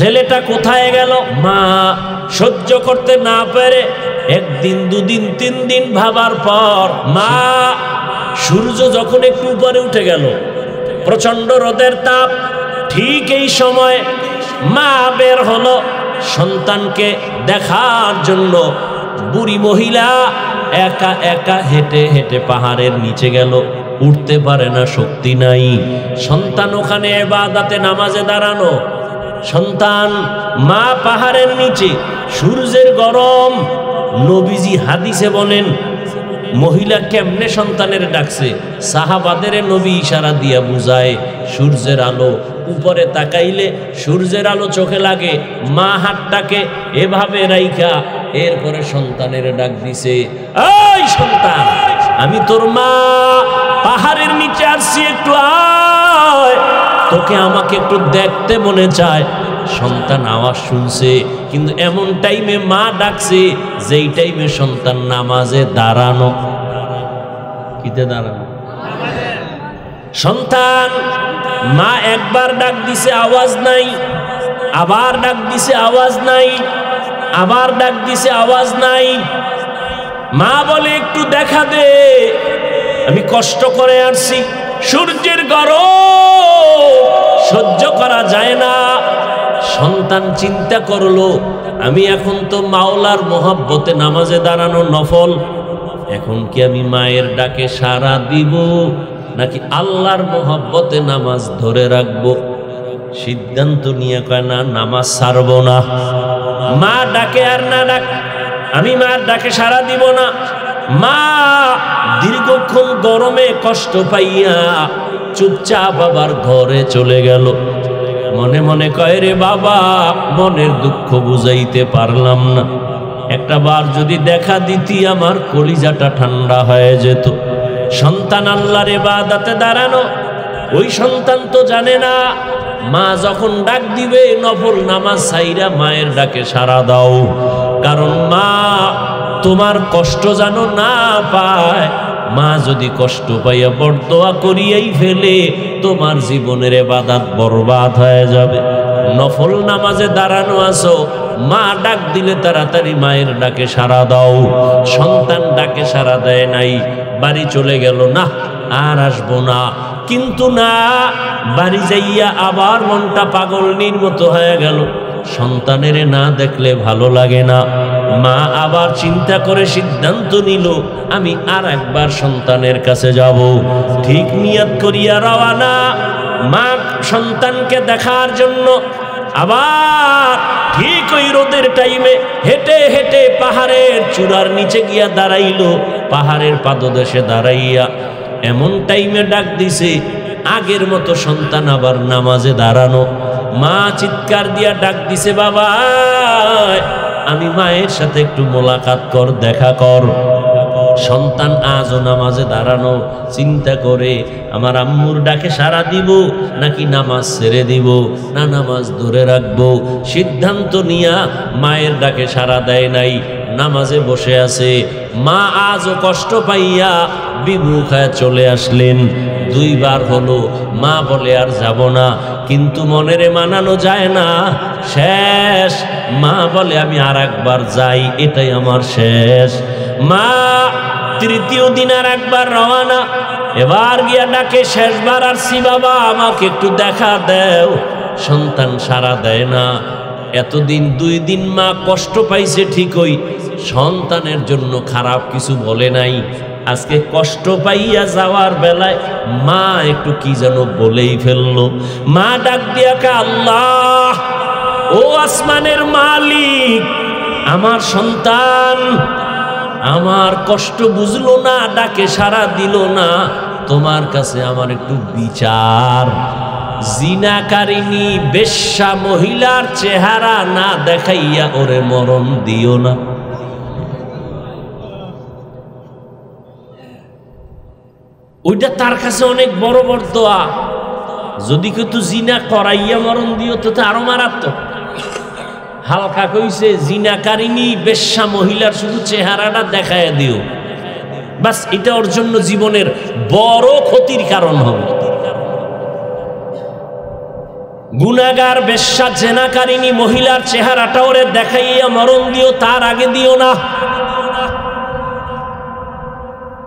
ছেলেটা কোথায় গেল? মা সহ্য করতে না পেরে একদিন দুদিন তিন দিন ভাবার পর মা সূর্য যখন একটু উপরে উঠে গেল, প্রচন্ড রোদের তাপ, ঠিক এই সময় মা বের হলো সন্তানকে দেখার জন্য। বুড়ি মহিলা একা একা হেঁটে হেঁটে পাহাড়ের নিচে গেল, উঠতে পারে না, শক্তি নাই। সন্তান ওখানে ইবাদতে নামাজে দাঁড়ানো, সন্তান মা পাহাড়ের নিচে, সূর্যের গরম। নবীজি হাদিসে বলেন মহিলা কেমনে সন্তানের ডাকছে, সাহাবাদের নবী ইশারা দিয়া বুঝায় সূর্যের আলো, উপরে তাকাইলে সূর্যের আলো চোখে লাগে। মা হাতটাকে এভাবে রাইখা এরপরে সন্তানের ডাক দিছে, এই সন্তান, আমি তোর মা পাহাড়ের নিচে আসছি, একটু আয়, তোকে আমাকে একটু দেখতে মনে চায়। সন্তান আওয়াজ শুনছে, কিন্তু এমন টাইমে মা ডাকছে যেই টাইমে সন্তান নামাজে দাঁড়ানো। কিতে দাঁড়ানো? সন্তান মা একবার ডাক দিছে, আওয়াজ নাই, আবার ডাক দিছে, আওয়াজ নাই, আবার ডাক দিছে, আওয়াজ নাই। মা বলে একটু দেখা দে, আমি কষ্ট করে আসছি, সূর্যের গরম সহ্য করা যায় না। সন্তান চিন্তা করলো, আমি এখন তো মাওলার মোহাব্বতে নামাজে দাঁড়ানো নফল, এখন কি আমি মায়ের ডাকে সাড়া দিব নাকি আল্লাহর মোহাব্বতে নামাজ ধরে রাখবো? সিদ্ধান্ত নিয়ে কয় না, নামাজ ছাড়বো না। মা ডাকে আর না ডাক, আমি মার ডাকে সাড়া দিব না। মা দীর্ঘক্ষণ গরমে কষ্ট পাইয়া চুপচাপ আবার ঘরে চলে গেল। মনে মনে কয়, রে বাবা, মনের দুঃখ বুঝাইতে পারলাম না, একটা বার যদি দেখা দিতি আমার কলিজাটা ঠান্ডা হয়ে যেত। সন্তান আল্লাহর ইবাদতে দাঁড়ানো, ওই সন্তান তো জানে না মা যখন ডাক দিবে নফল নামাজ ছাইরা মায়ের ডাকে সাড়া দাও, কারণ মা তোমার কষ্ট যেন না পায়। মা যদি কষ্ট পাইয়া বরদোয়া করিয়াই ফেলে, তোমার জীবনের ইবাদত বরবাদ হয়ে যাবে। নফল নামাজে দাঁড়ানো আছো, মা ডাক দিলে তাড়াতাড়ি মায়ের ডাকে সাড়া দাও। সন্তান ডাকে সাড়া দেয় নাই, বাড়ি চলে গেল, না আর আসবো না। কিন্তু না, বাড়ি যাইয়া আবার মনটা পাগলনির মতো হয়ে গেল, সন্তানের না দেখলে ভালো লাগে না। মা আবার চিন্তা করে সিদ্ধান্ত নিল, আমি আর একবার সন্তানের কাছে যাব। ঠিক নিয়ত করিয়া রওয়ানা, মা সন্তানকে দেখার জন্য আবার ঠিক ওই রোদের টাইমে হেঁটে হেঁটে পাহাড়ের চূড়ার নিচে গিয়া দাঁড়াইল। পাহাড়ের পাদদেশে দাঁড়াইয়া এমন টাইমে ডাক দিছে, আগের মতো সন্তান আবার নামাজে দাঁড়ানো। মা চিৎকার দিয়া ডাক দিছে, বাবা, আমি মায়ের সাথে একটু মোলাকাত কর, দেখা কর। সন্তান আজও নামাজে দাঁড়ানো, চিন্তা করে আমার আম্মুর ডাকে সাড়া দিব নাকি নামাজ ছেড়ে দিব, না নামাজ ধরে রাখবো। সিদ্ধান্ত নিয়া মায়ের ডাকে সাড়া দেয় নাই, নামাজে বসে আছে। মা আজও কষ্ট পাইয়া বিমুখ হয়ে চলে আসলেন। দুইবার হলো, মা বলে আর যাব না, কিন্তু মনেরে মানানো যায় না, শেষ। মা বলে আমি আর একবার যাই, এটাই আমার শেষ। মা তৃতীয় দিন আর একবার রওয়ানা, এবার গিয়া ডাকে, শেষবার আসছি বাবা, আমাকে একটু দেখা দেও। সন্তান সাড়া দেয় না। এতদিন 2 দিন মা কষ্ট পাইছে ঠিকই, সন্তানের জন্য খারাপ কিছু বলে নাই। আজকে কষ্ট পাইয়া যাওয়ার বেলায় মা একটু কি যেন বলেই ফেললো। মা ডাক দিয়া কে, আল্লাহ, ও আসমানের মালিক, আমার সন্তান আমার কষ্ট বুঝলো না, ডাকে সাড়া দিল না, তোমার কাছে আমার একটু বিচার। জিনাকারিনী বেশ্যা মহিলার চেহারা না দেখাইয়া ওরে মরণ দিও না। ওইটা তার কাছে অনেক বড় বড় দোয়া। যদি কিন্তু জিনা করাইয়া মরণ দিও তো আরো মারাত্মক। হালকা কইছে, জিনাকারিনী বেশ্যা মহিলার শুধু চেহারাটা দেখায় দিও, বাস, এটা ওর জন্য জীবনের বড় ক্ষতির কারণ হবে। গুনাহগার বেশ্যা জেনাকারিনী মহিলার চেহারাটা ওরে দেখাইয়া মরণ দিও, তার আগে দিও না।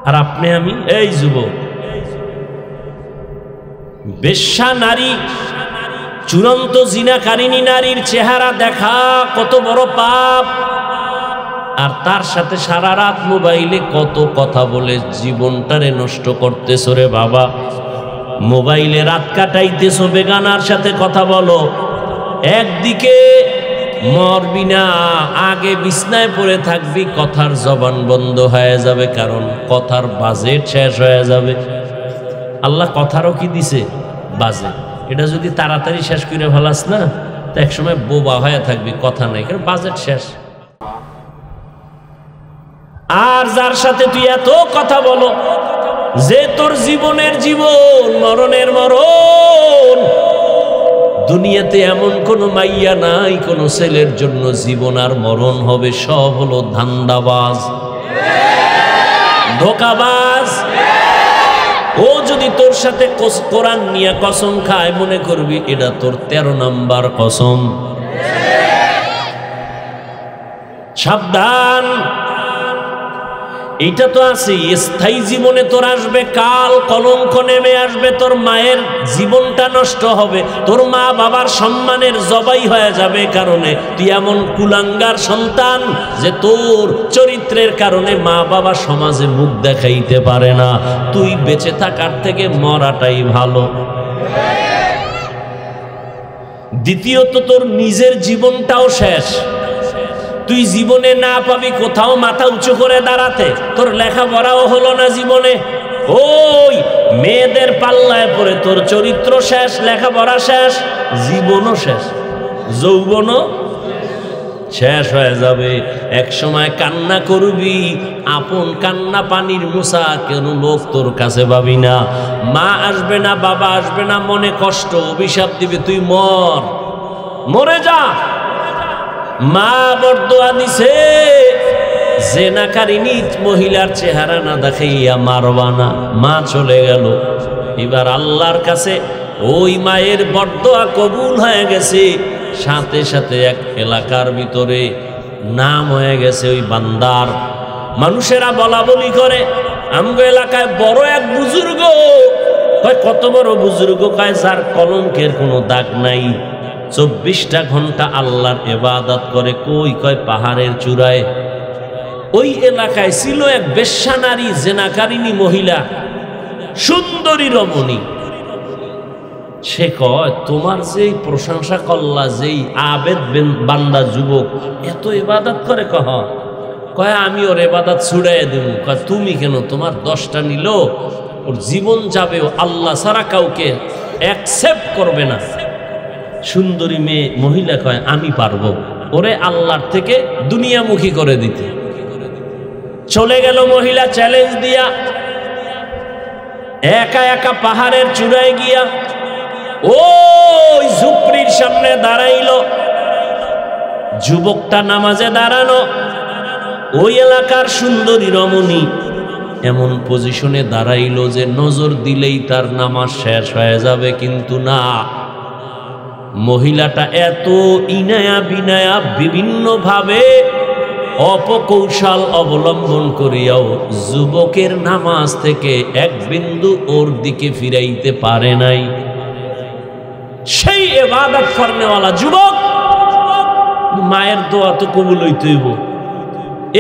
আর আপনি আমি এই যুবক, বেশ্যা নারী, চূড়ান্ত জিনাকারিনী নারীর চেহারা দেখা কত বড় পাপ। আর তার সাথে সারা রাত মোবাইলে কত কথা বলে জীবনটারে নষ্ট করতেছো রে বাবা। মোবাইলে রাত কাটাইতেছো, বেগানার সাথে কথা বলো। একদিকে মরবি না, আগে বিছনায় পড়ে থাকবি, কথার জবান বন্ধ হয়ে যাবে, কারণ কথার বাজেট শেষ হয়ে যাবে। আল্লাহ কথারও কি দিছে? বাজেট। এটা যদি তাড়াতাড়ি শেষ করে ফেলাস না, তো একসময় বোবা হয়ে থাকবি, কথা নাই, কারণ বাজেট শেষ। আর যার সাথে তুই এত কথা বলো যে তোর জীবনের জীবন, মরণের মরণ, দুনিয়াতে এমন কোন মাইয়া নাই কোন ছেলের জন্য জীবন আর মরণ হবে, সব হলো ধান্দাবাজ, ধোঁকাবাজ। ও যদি তোর সাথে কোরআন নিয়ে কসম খায়, মনে করবি এটা তোর 13 নাম্বার কসম। সাবধান, এইটা তো আছে, স্থায়ী জীবনে তোর আসবে কাল, কলঙ্ক নেমে আসবে, তোর মায়ের জীবনটা নষ্ট হবে, তোর মা বাবার সম্মানের জবাই হয়ে যাবে, কারণে তুই এমন কুলাঙ্গার সন্তান যে তোর চরিত্রের কারণে মা বাবা সমাজে মুখ দেখাইতে পারে না। তুই বেঁচে থাকার থেকে মরাটাই ভালো। দ্বিতীয়ত, তোর নিজের জীবনটাও শেষ। তুই জীবনে না পাবি কোথাও মাথা উঁচু করে দাঁড়াতে, তোর লেখাপড়াও হলো না জীবনে, ওই মেয়েদের পাল্লায় পড়ে তোর চরিত্র শেষ, লেখাপড়া শেষ, জীবনও শেষ, যৌবনও শেষ হয়ে যাবে। এক সময় কান্না করবি, আপন কান্না পানির মুসা, কেন লোক তোর কাছে পাবি না। মা আসবে না, বাবা আসবে না, মনে কষ্ট, অভিশাপ দিবে, তুই মরে যা। মা বরদোয়া দিছে, জেনাকারিনী মহিলার চেহারা না দেখাইয়া মারবা না। মা চলে গেল, এবার আল্লাহর কাছে ওই মায়ের বরদোয়া কবুল হয়ে গেছে। সাথে সাথে এক এলাকার ভিতরে নাম হয়ে গেছে ওই বান্দার। মানুষেরা বলা বলি করে, আমগো এলাকায় বড় এক বুজুর্গ। কয় কত বড় বুজুর্গ? কয় যার কলঙ্কের কোনো দাগ নাই, 24টা ঘন্টা আল্লাহর ইবাদত করে। কই? কয় পাহাড়ের চূড়ায়। ওই এলাকায় ছিল এক বেশ্যা নারী, জেনাকারিনী মহিলা, সুন্দরী রমণী। সে কয় তোমার যেই প্রশংসা করলা, যেই আবেদ বান্দা যুবক এত ইবাদত করে, কয় আমি ওর ইবাদত ছুড়াইয়া দেব। কয় তুমি কেন? তোমার 10টা নিল, ওর জীবন যাবে, আল্লাহ ছাড়া কাউকে অ্যাকসেপ্ট করবে না। সুন্দরী মেয়ে মহিলা কয় আমি পারবো ওরে আল্লাহর থেকে দুনিয়ামুখী করে দিতে। চলে গেল মহিলা চ্যালেঞ্জ দিয়া, একা একা পাহাড়ের চূড়ায় গিয়া ওই ঝুপড়ির সামনে দাঁড়াইল। যুবকটা নামাজে দাঁড়ানো, ওই এলাকার সুন্দরী রমণী এমন পজিশনে দাঁড়াইল যে নজর দিলেই তার নামাজ শেষ হয়ে যাবে, কিন্তু না, মহিলাটা এত ইনায়া বিনায়া বিভিন্ন ভাবে অপকৌশল অবলম্বন করিয়াও যুবকের নামাজ থেকে এক বিন্দু ওর দিকে ফিরাইতে পারে নাই। সেই ইবাদত করনেওয়ালা যুবক, মায়ের দোয়া তো কবুল হইতেইব।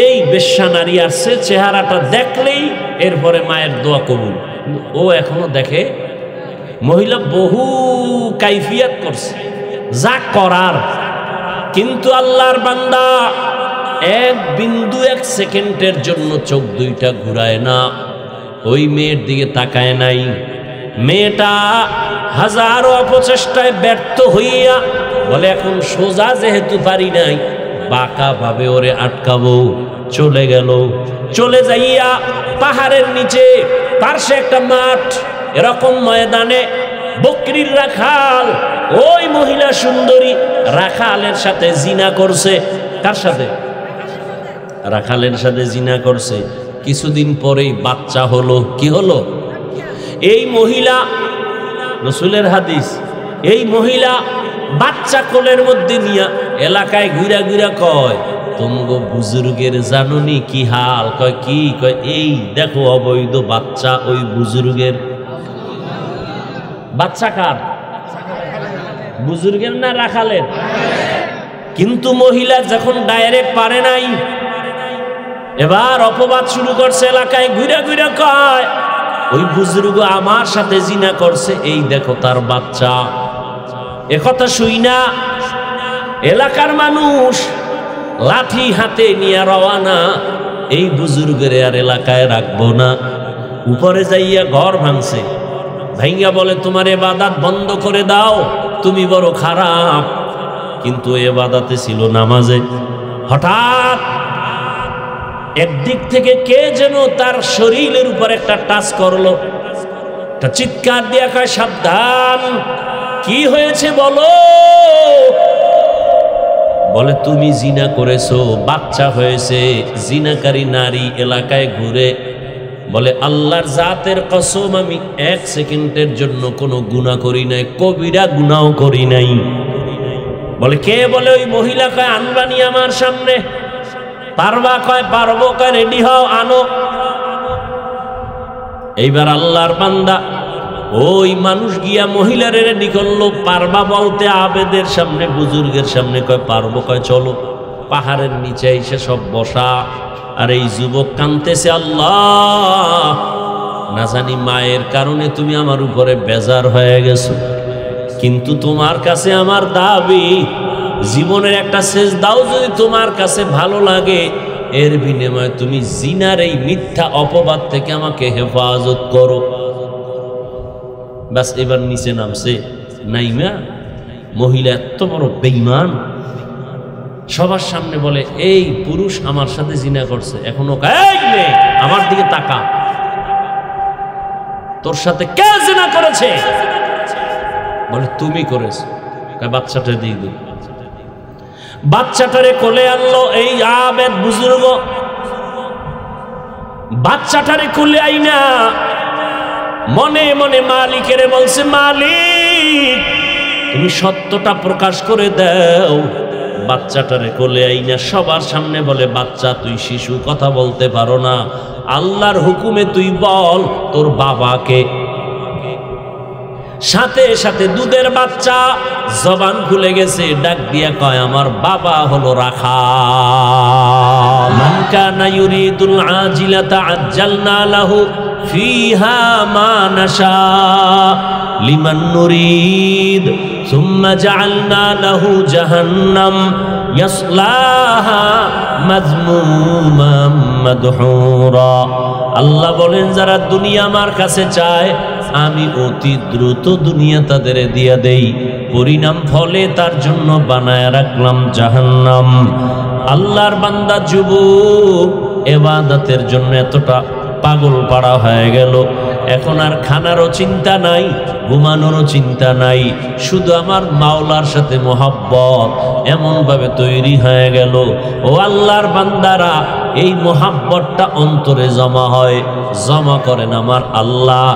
এই বেশ্যা নারী আসছে, চেহারাটা দেখলেই এরপরে মায়ের দোয়া কবুল। ও এখনো দেখে। মহিলা বহু কাইফিয়াত করছে, যা করার, কিন্তু আল্লাহর বান্দা এক বিন্দু এক সেকেন্ডের জন্য চোখ দুইটা ঘুরায় না, ওই মেয়ের দিকে তাকায় নাই। মেয়েটা হাজারো অপচেষ্টায় ব্যর্থ হইয়া বলে এখন সোজা যেহেতু পারি নাই, বাঁকা ভাবে ওরে আটকাবো। চলে গেল। চলে যাইয়া পাহাড়ের নিচে পার্শ্বে একটা মাঠ, এরকম ময়দানে বকরির রাখাল, ওই মহিলা সুন্দরী রাখালের সাথে জিনা করছে। কার সাথে? রাখালের সাথে জিনা করছে। কিছুদিন পরেই বাচ্চা হলো। কি হলো? এই মহিলা, রাসূলের হাদিস, এই মহিলা বাচ্চা কোলের মধ্যে নিয়া এলাকায় ঘুরা ঘুরা কয়, তোমগো বুজুর্গের জানুনি কি হাল? কয় কি? কয় এই দেখো অবৈধ বাচ্চা ওই বুজুর্গের। বাচ্চা কার? বুজুর্গের না রাখালের? কিন্তু মহিলা যখন ডাইরেক্ট পারে নাই, এবার অপবাদ শুরু করছে, এলাকায় ঘুরে ঘুরে কয় ওই বুজুর্গ আমার সাথে জিনা করছে, এই দেখো তার বাচ্চা। একথা শুই না এলাকার মানুষ লাঠি হাতে নিয়ে রওয়ানা, এই বুজুর্গের আর এলাকায় রাখবো না। উপরে যাইয়া ঘর ভাঙছে, ভাইঙ্গা বলে তোমার ইবাদত বন্ধ করে দাও, তুমি বড় খারাপ। কিন্তু ইবাদতে ছিল নামাজে। হঠাৎ একদিক থেকে কে যেন তার শরীরের উপর একটা টাচ করলো, একটা চিৎকার দিয়া কয় সাবধান, কি হয়েছে বলো? বলে তুমি জিনা করেছো, বাচ্চা হয়েছে। জিনাকারী নারী এলাকায় ঘুরে বলে আল্লাহর জাতের কসম আমি এক সেকেন্ডের জন্য কোনো গুনাহ করি নাই, কবিরা গুনাহও করি নাই। বলে কে? বলে ওই মহিলা। কয় আনবানি আমার সামনে। পারবা? কয় পারবো। কয় রেডি হও, আনো। এইবার আল্লাহর বান্দা ওই মানুষ গিয়া মহিলারে রেডি করলো। পারবা বলতে আবেদের সামনে, বুজুর্গের সামনে। কয় পারবো। কয় চলো। পাহাড়ের নিচে এসে সব বসা, আর এই যুবক কাঁদতেছে, আল্লাহ না জানি মায়ের কারণে তুমি আমার উপরে বেজার হয়ে গেছো, কিন্তু তোমার কাছে আমার দাবি, জীবনের একটা শেষ দাও যদি তোমার কাছে ভালো লাগে, এর বিনিময়ে তুমি জিনার এই মিথ্যা অপবাদ থেকে আমাকে হেফাজত করো। ব্যাস এবার নিচে নামছে। নাইমা মহিলা এত বড় বেঈমান, সবার সামনে বলে এই পুরুষ আমার সাথে জিনা করছে। এখনো আমার দিকে তাকা, তোর সাথে কে জিনা করেছে? বলে তুমি করেছো। বাচ্চাটা দিয়ে দিল। বাচ্চাটারে কোলে আনলো এই আবেদ বুজুর্গ। বাচ্চাটারে কোলে আইনা মনে মনে মালিকেরে বলছে, মালিক তুমি সত্যটা প্রকাশ করে দাও। বাচ্চাটারে কোলে আইনা সবার সামনে বলে, বাচ্চা তুই শিশু, কথা বলতে পারো না, আল্লাহর হুকুমে তুই বল তোর বাবাকে। সাথে সাথে দুধের বাচ্চা জবান খুলে গেছে, ডাক দিয়া কয় আমার বাবা হলো রাখাল। মান কানা ইউরিদুল আজিলাতা আজ্জালনা লাহু ফিহা মা নাশা লিমান নুরিদ সুম্মা জাআলনা লাহু জাহান্নাম ইয়াসলাহা মাযমুমান মাদহুরা। আল্লাহ বলেন যারা দুনিয়া আমার কাছে চায় আমি অতি দ্রুত দুনিয়া তাদের দিয়া দেই, পরিণাম ফলে তার জন্য বানায় রাখলাম জাহান্নাম। আল্লাহর বান্দা যুবক ইবাদতের জন্য এতটা পাগল পাড়া হয়ে গেল, এখন আর খানারও চিন্তা নাই, ঘুমানোরও চিন্তা নাই, শুধু আমার মাওলার সাথে মোহাব্বত এমনভাবে তৈরি হয়ে গেল। ও আল্লাহর বান্দারা, এই মোহাব্বতটা অন্তরে জমা হয়, জমা করেন আমার আল্লাহ।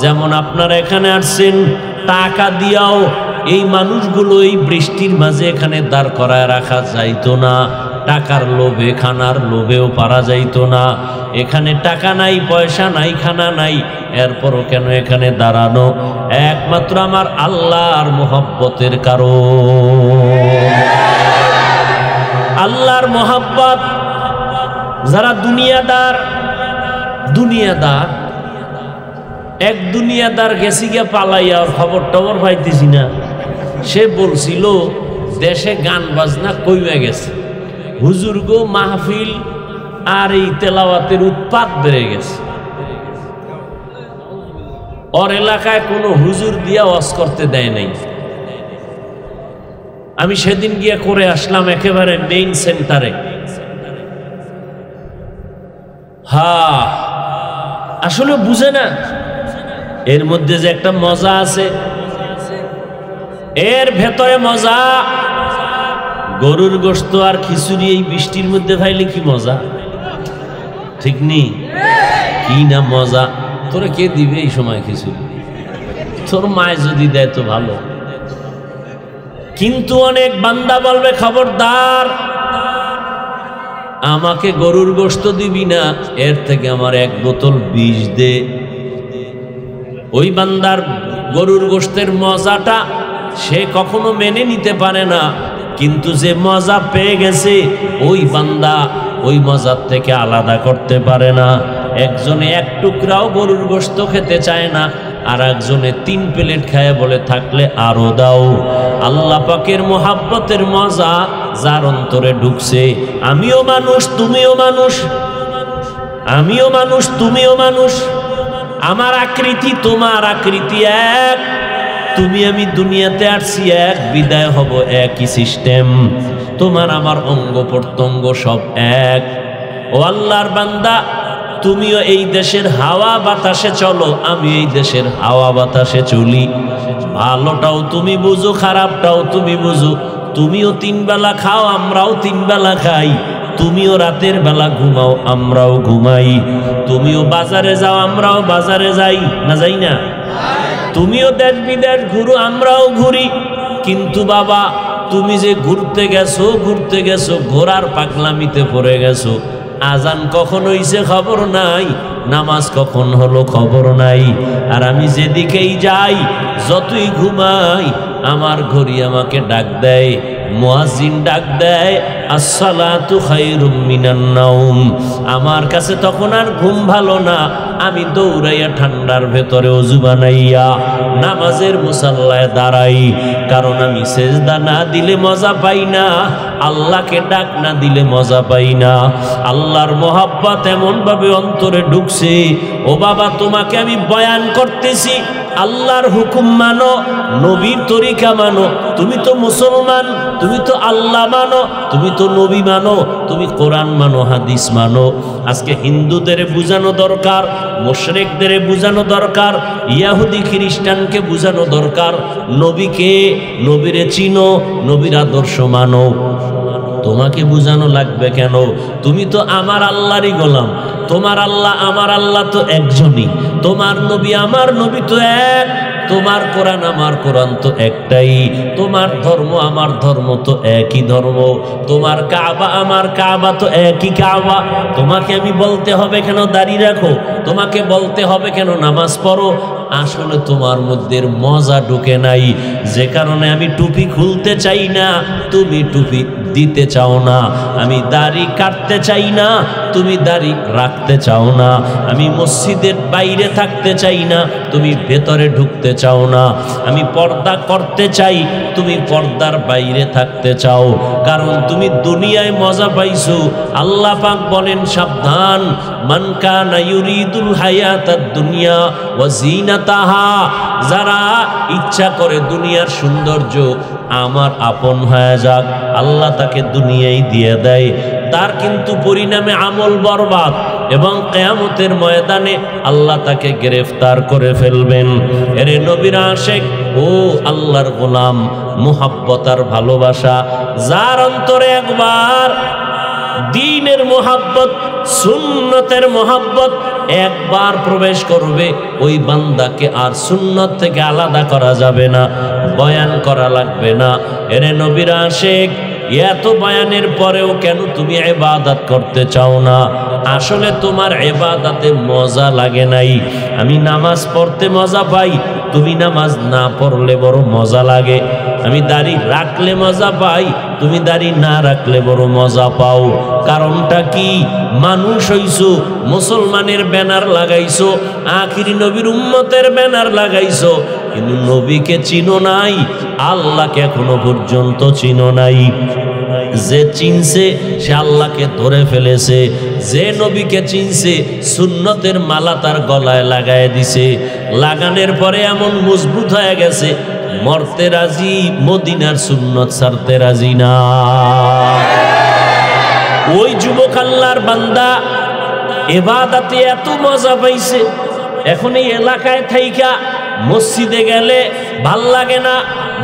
যেমন আপনারা এখানে আসছেন টাকা দিয়াও এই মানুষগুলো এই বৃষ্টির মাঝে এখানে দাঁড় করায় রাখা যাইতো না, টাকার লোভে খানার লোভেও পারা যাইতো না। এখানে টাকা নাই, পয়সা নাই, খানা নাই, এরপরও কেন এখানে দাঁড়ানো? একমাত্র আমার আল্লাহর মোহাব্বতের কারণ। আল্লাহর মোহাব্বত। যারা দুনিয়াদার, দুনিয়াদার এক দুনিয়াদার গেছি গিয়া পালাইয়া, ওর খবর টবর পাইতেছি না। সে বলছিল দেশে গান বাজনা কইমে গেছে, হুজুর গো মাহফিল আর এই তেলাওয়াতের উৎপাত বেড়ে গেছে। ওর এলাকায় কোনো হুজুর দিয়া ওয়াজ করতে দেয় নাই। আমি সেদিন গিয়ে করে আসলাম একেবারে মেইন সেন্টারে। হ্যাঁ, আসলে বুঝে না এর মধ্যে যে একটা মজা আছে, এর ভেতরে মজা। গরুর গোশত আর খিচুড়ি এই বৃষ্টির মধ্যে খাইলে কি মজা, ঠিক নেই? কি না মজা। তোরা কে দিবে এই সময় খিচুড়ি? তোর মায় যদি দেয় তো ভালো, কিন্তু অনেক বান্দা বলবে খবরদার, আমাকে গরুর গোশত দিবি না, এর থেকে আমার এক বোতল বিষ দে। ওই বান্দার গরুর গোশতের মজাটা সে কখনো মেনে নিতে পারে না, কিন্তু যে মজা পেয়ে গেছে ওই বান্দা ওই মজার থেকে আলাদা করতে পারে না। একজনে এক টুকরাও গরুর গোশত খেতে চায় না, আর একজনে 3 প্লেট খায় বলে থাকলে আরো দাও। আল্লাহ পাকের মোহাব্বতের মজা যার অন্তরে ঢুকছে, আমিও মানুষ তুমিও মানুষ, আমিও মানুষ তুমিও মানুষ, আমার আকৃতি তোমার আকৃতি এক, তুমি আমি দুনিয়াতে আসছি এক, বিদায় হব একই সিস্টেম, তোমার আমার অঙ্গ প্রত্যঙ্গ সব এক। ও আল্লাহর বান্দা, তুমিও এই দেশের হাওয়া বাতাসে চলো, আমি এই দেশের হাওয়া বাতাসে চলি। ভালোটাও তুমি বুঝো, খারাপটাও তুমি বুঝো। তুমিও 3 বেলা খাও, আমরাও 3 বেলা খাই। তুমিও রাতের বেলা ঘুমাও, আমরাও ঘুমাই। তুমিও বাজারে যাও, আমরাও বাজারে যাই, না যাই না? তুমিও দেশ বিদেশ ঘুরো, আমরাও ঘুরি। কিন্তু বাবা, তুমি যে ঘুরতে গেছো ঘোড়ার পাগলামিতে পড়ে গেছো। আজান কখন হইছে খবর নাই, নামাজ কখন হলো খবর নাই। আর আমি যেদিকেই যাই, যতই ঘুমাই, আমার ঘড়ি আমাকে ডাক দেয়, মুয়াজ্জিন ডাক দেয়, আসসালাতু খায়রুম মিনান নাওম। আমার কাছে তখন আর ঘুম ভালো না, আমি দৌড়াইয়া ঠান্ডার ভেতরে ওযু বানাইয়া নামাজের মুসাল্লায় দাঁড়াই। কারণ আমি সেজদা না দিলে মজা পাই না, আল্লাহকে ডাক না দিলে মজা পাই না। আল্লাহর মোহাব্বত এমন ভাবে অন্তরে ঢুকছে। ও বাবা, তোমাকে আমি বয়ান করতেছি, আল্লাহর হুকুম মানো, নবীর তরিকা মানো। তুমি তো মুসলমান, তুমি তো আল্লাহ মানো, তুমি তো নবী মানো, তুমি কোরআন মানো, হাদিস মানো। আজকে হিন্দুদের বুঝানো দরকার, মুশরিকদের বুঝানো দরকার, ইহুদি খ্রিস্টানকে বুঝানো দরকার, নবীকে, নবীরে চিনো, নবীর আদর্শ মানো। তোমাকে বুঝানো লাগবে কেন? তুমি তো আমার আল্লাহরই গোলাম। তোমার আল্লাহ আমার আল্লাহ তো একজনই, তোমার নবী আমার নবী তো এক, তোমার কোরআন আমার কোরআন তো একটাই, তোমার ধর্ম আমার ধর্ম তো একই ধর্ম, তোমার কাবা আমার কাবা তো একই কাবা। তোমাকে আমি বলতে হবে কেন দাড়ি রাখো, তোমাকে বলতে হবে কেন নামাজ পড়ো? আসলে তোমার মধ্যে মজা ঢুকে নাই, যে কারণে আমি টুপি খুলতে চাই না, তুমি টুপি দিতে চাও না। আমি দাড়ি কাটতে চাই না, তুমি দাড়ি রাখতে চাও না। আমি মসজিদের বাইরে থাকতে চাই না, তুমি ভেতরে ঢুকতে চাও না। আমি পর্দা করতে চাই, তুমি পর্দার বাইরে থাকতে চাও। কারণ তুমি দুনিয়ায় মজা পাইছো। আল্লাহ পাক বলেন, সাবধান, মান কানা ইউরিদুল হায়াতাদ দুনিয়া ওয়া জিনাতাহা, যারা ইচ্ছা করে দুনিয়ার সৌন্দর্য আমার আপন হয়ে যাক, আল্লাহ তাকে দুনিয়ায় দিয়ে দেয়, তার কিন্তু পরিণামে আমল বরবাদ, এবং কিয়ামতের ময়দানে আল্লাহ তাকে গ্রেফতার করে ফেলবেন। এরে নবীর আশিক, ও আল্লাহর গোলাম, মুহাব্বত আর ভালোবাসা যার অন্তরে একবার দ্বীনের মুহাব্বত, সুন্নতের মুহাব্বত একবার প্রবেশ করবে, ওই বান্দাকে আর সুন্নত থেকে আলাদা করা যাবে না, বয়ান করা লাগবে না। এরে নবীর আশিক, এত বয়ানের পরেও কেন তুমি ইবাদত করতে চাও না? আসলে তোমার ইবাদতে মজা লাগে নাই। আমি নামাজ পড়তে মজা পাই, তুমি নামাজ না পড়লে বড় মজা লাগে। আমি দাড়ি রাখলে মজা পাই, তুমি দাড়ি না রাখলে বড় মজা পাও। কারণটা কি? মানুষ হইছো, মুসলমানের ব্যানার লাগাইছো, আখিরি নবীর উম্মতের ব্যানার লাগাইছো, কিন্তু নবীকে চিনো নাই, আল্লাহকে এখনো পর্যন্ত চিনো নাই। যে চিনছে সে আল্লাহকে ধরে ফেলেছে, যে নবীকে চিনছে সুন্নতের মালা তার গলায় লাগায় দিছে, লাগানোর পরে এমন মজবুত হয়ে গেছে, মরতে রাজি, মদিনার সুন্নত ছাড়তে রাজি না। ওই যুবক আল্লাহর বান্দা ইবাদতে এত মজা পাইছে, এখন এই এলাকায় থাইকা মসজিদে গেলে ভাল লাগে না,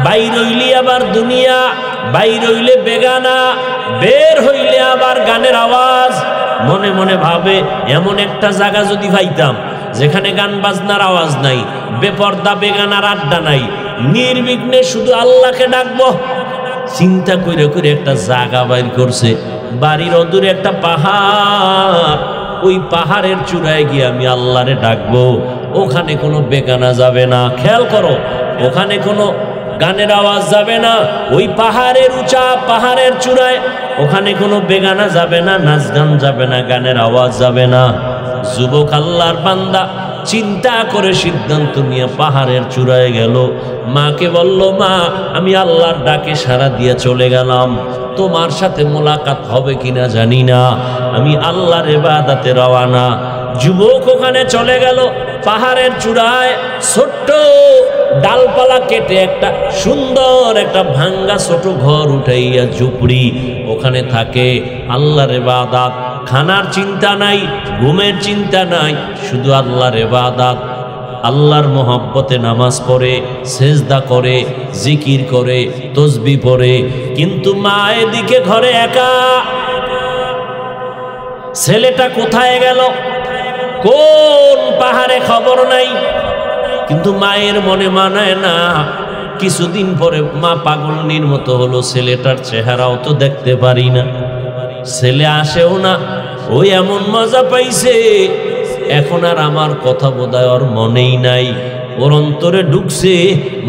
বাইর হইলে আবার দুনিয়া, বাইর হইলে বেগানা, বের হইলে আবার গানের আওয়াজ। মনে মনে ভাবে, এমন একটা জায়গা যদি পাইতাম যেখানে গান বাজনার আওয়াজ নাই, বেপর্দা বেগানার আড্ডা নাই, নির্বিঘ্নে শুধু আল্লাহকে ডাকবো, চিন্তা কইরা কইরা একটা জায়গা বাইর করছে, বাড়ির অদূরে একটা পাহাড়, ওই পাহাড়ের চূড়ায় গিয়ে আমি আল্লাহরে ডাকবো। ওখানে কোনো বেগানা যাবে না, খেয়াল করো, ওখানে কোনো গানের আওয়াজ যাবে না। ওই পাহাড়ের উঁচা পাহাড়ের চূড়ায় ওখানে কোনো বেগানা যাবে না, নাচ গান যাবে না, গানের আওয়াজ যাবে না। যুবক আল্লাহর বান্দা চিন্তা করে সিদ্ধান্ত নিয়ে পাহাড়ের চূড়ায় গেল। মাকে বলল, মা আমি আল্লাহর ডাকে সাড়া দিয়ে চলে গেলাম, তোমার সাথে মোলাকাত হবে কিনা জানি না, আমি আল্লাহর ইবাদতে রওয়ানা। যুবক ওখানে চলে গেল পাহাড়ের চূড়ায়, ছোট্ট ডালপালা কেটে একটা সুন্দর একটা ভাঙ্গা ছোট ঘর উঠাইয়া ঝুপড়ি, ওখানে থাকে আল্লাহর ইবাদত। খানার চিন্তা নাই, ঘুমের চিন্তা নাই, শুধু আল্লাহর ইবাদত। আল্লাহর মোহাব্বতে নামাজ পড়ে, সেজদা করে, জিকির করে, তসবিহ পড়ে। কিন্তু মা এদিকে ঘরে একা। ছেলেটা কোথায় গেল, কোন পাহাড়ে, খবর নাই। কিন্তু মায়ের মনে মানায় না। কিছুদিন পরে মা পাগলনির মতো হলো, ছেলেটার চেহারাও তো দেখতে পারি না, ছেলে আসেও না। ওই এমন মজা পাইছে, এখন আর আমার কথা বোধহয় ওর মনেই নাই। ওর অন্তরে ঢুকছে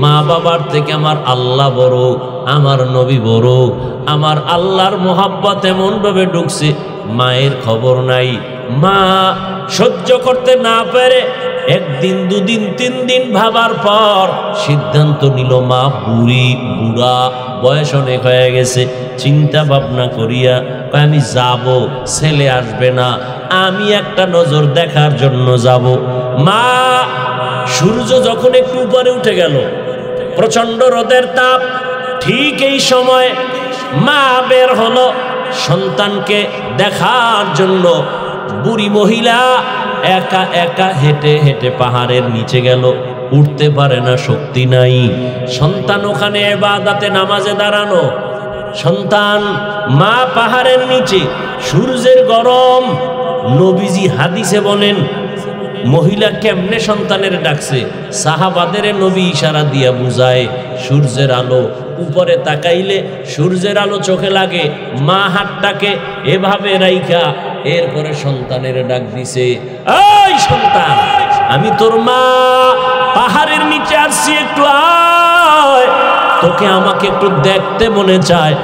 মা বাবার থেকে আমার আল্লাহ বড়, আমার নবী বড়। আমার আল্লাহর মোহাব্বত এমন ভাবে ঢুকছে, মায়ের খবর নাই। মা সহ্য করতে না পেরে একদিন, দুদিন, 3 দিন ভাবার পর সিদ্ধান্ত নিল, মা বুড়া, বয়স অনেক হয়ে গেছে। চিন্তা ভাবনা করিয়া আমি যাব, ছেলে আসবে না, আমি একটা নজর দেখার জন্য যাব। মা সূর্য যখন একটু উপরে উঠে গেল, প্রচন্ড রোদের তাপ, ঠিক এই সময় মা বের হলো সন্তানকে দেখার জন্য। বুড়ি মহিলা একা একা হেঁটে হেঁটে পাহাড়ের নিচে গেল, উঠতে পারে না, শক্তি নাই। সন্তান ওখানে ইবাদতে নামাজে দাঁড়ানো, সন্তান, মা পাহাড়ের নিচে, সূর্যের গরম। নবীজি হাদিসে বলেন, মহিলা কেমনে সন্তানের ডাকছে, সাহাবাদের নবী ইশারা দিয়া বুঝায়, সূর্যের আলো উপরে তাকাইলে সূর্যের আলো চোখে লাগে। মা হাতটাকে এভাবে রাইখা এরপরে সন্তানের ডাক দিছে, এই সন্তান, আমি তোর মা, পাহাড়ের নিচে আসছি, একটু আয়, তোকে আমাকে একটু দেখতে মনে চায়।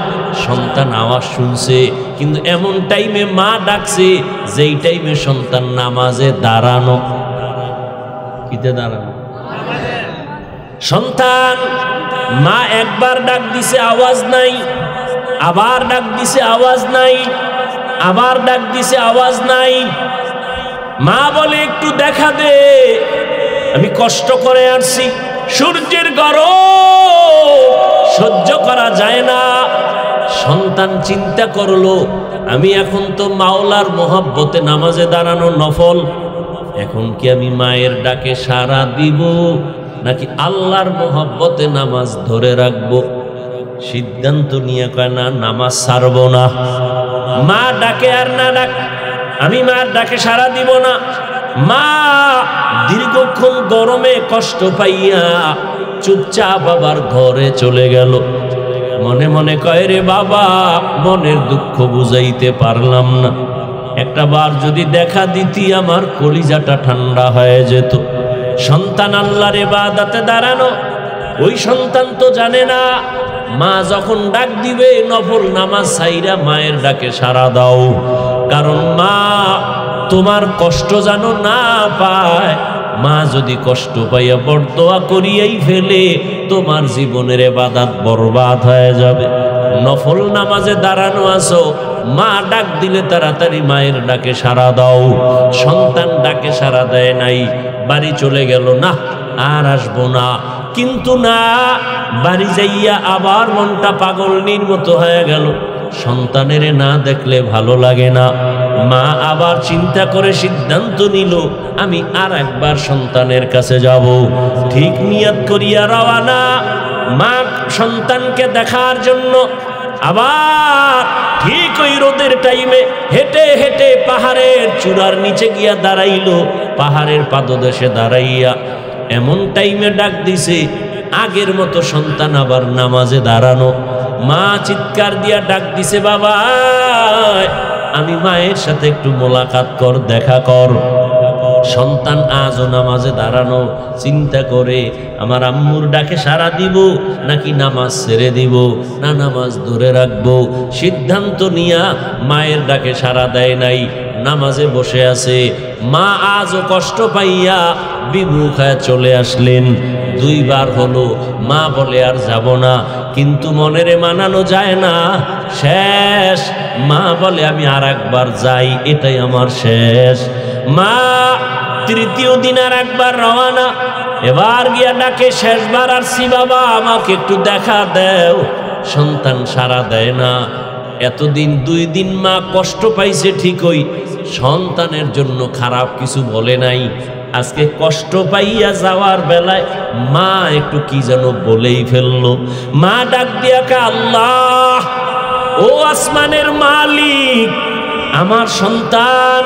সন্তান আওয়াজ শুনছে, কিন্তু এমন টাইমে মা ডাকছে যেই টাইমে সন্তান নামাজে দাঁড়ানো। কিতে দাঁড়ানো? সন্তান, মা একবার ডাক দিছে, আওয়াজ নাই, আবার ডাক দিছে, আওয়াজ নাই, আবার ডাক দিছে, আওয়াজ নাই। মা বলে, একটু দেখা দে, আমি কষ্ট করে আসছি, সূর্যের গরম সহ্য করা যায় না। সন্তান চিন্তা করলো, আমি এখন তো মাওলার মোহাব্বতে নামাজে দাঁড়ানো নফল, এখন কি আমি মায়ের ডাকে সাড়া দিব নাকি আল্লাহর মোহাব্বতে নামাজ ধরে রাখবো? সিদ্ধান্ত নিয়ে কয়, না, নামাজ ছাড়বো না। মা ডাকে আর না ডাক, আমি মার ডাকে সাড়া দিব না। মা দীর্ঘক্ষণ গরমে কষ্ট পাইয়া চুপচাপ আবার ঘরে চলে গেল। মনে মনে কয়, রে বাবা, মনের দুঃখ বুঝাইতে পারলাম না, একটা বার যদি দেখা দিতি আমার কলিজাটা ঠান্ডা হয়ে যেত। সন্তান আল্লাহর ইবাদতে দাঁড়ানো, ওই সন্তান তো জানে না মা যখন ডাক দিবে নফল নামাজ ছাইরা মায়ের ডাকে সাড়া দাও, কারণ মা তোমার কষ্ট যেন না পায়। মা যদি কষ্ট পাইয়া বরদোয়া করিয়াই ফেলে, তোমার জীবনের ইবাদত বরবাদ হয়ে যাবে। নফল নামাজে দাঁড়ানো আছো, মা ডাক দিলে তাড়াতাড়ি মায়ের ডাকে সাড়া দাও। সন্তান ডাকে সাড়া দেয় নাই, বাড়ি চলে গেল, না আর আসবো না। কিন্তু না, বাড়ি যাইয়া আবার মনটা পাগলনির মতো হয়ে গেল। সন্তানের না দেখলে ভালো লাগে না। মা আবার চিন্তা করে সিদ্ধান্ত নিল, আমি আর একবার সন্তানের কাছে যাব। ঠিক নিয়ত করিয়া রওয়ানা, মা সন্তানকে দেখার জন্য আবার ঠিক ওই রোদের টাইমে হেঁটে হেঁটে পাহাড়ের চূড়ার নিচে গিয়া দাঁড়াইল। পাহাড়ের পাদদেশে দাঁড়াইয়া এমন টাইমে ডাক দিছে, আগের মতো সন্তান আবার নামাজে দাঁড়ানো। মা চিৎকার দিয়া ডাক দিছে, বাবা আমি মায়ের সাথে একটু মোলাকাত কর, দেখা কর। সন্তান আজও নামাজে দাঁড়ানো চিন্তা করে আমার আম্মুর ডাকে সাড়া দিব নাকি নামাজ ছেড়ে দিব, না নামাজ ধরে রাখবো। সিদ্ধান্ত নিয়া মায়ের ডাকে সাড়া দেয় নাই, নামাজে বসে আছে। মা আজও কষ্ট পাইয়া বিমুখ হয়ে চলে আসলেন। দুইবার হলো, মা বলে আর যাব না, কিন্তু মনেরে মানানো যায় না। শেষ মা বলে আমি আর একবার যাই, এটাই আমার শেষ। মা তৃতীয় দিন আর একবার রওয়ানা, এবার গিয়া ডাকে, শেষবার আসছি বাবা আমাকে একটু দেখা দেও। সন্তান সাড়া দেয় না। এতদিন 2 দিন মা কষ্ট পাইছে ঠিকই, সন্তানের জন্য খারাপ কিছু বলে নাই। আজকে কষ্ট পাইয়া যাওয়ার বেলায় মা একটু কি যেন বলেই ফেললো। মা ডাক দিয়া কা, আল্লাহ ও আসমানের মালিক, আমার সন্তান